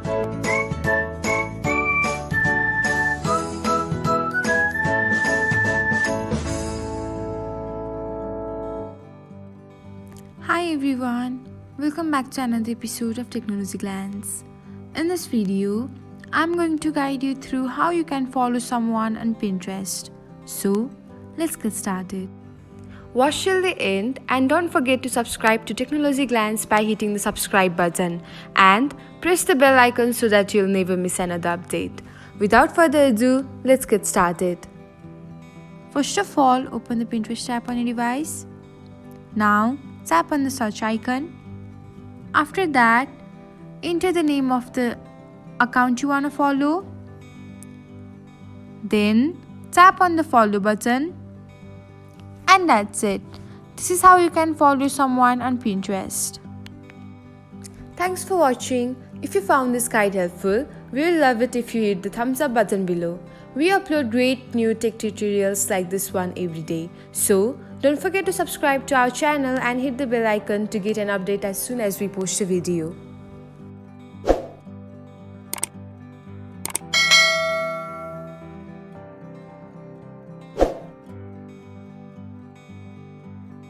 Hi everyone, welcome back to another episode of Technologyglance. In this video, I'm going to guide you through how you can follow someone on Pinterest. So, let's get started. Watch till the end and don't forget to subscribe to Technologyglance by hitting the subscribe button and press the bell icon so that you'll never miss another update. Without further ado, let's get started. First of all, open the Pinterest app on your device. Now, tap on the search icon. After that, enter the name of the account you want to follow. Then, tap on the follow button. And that's it. This is how you can follow someone on Pinterest. Thanks for watching. If you found this guide helpful, we will love it if you hit the thumbs up button below. We upload great new tech tutorials like this one every day. So, don't forget to subscribe to our channel and hit the bell icon to get an update as soon as we post a video.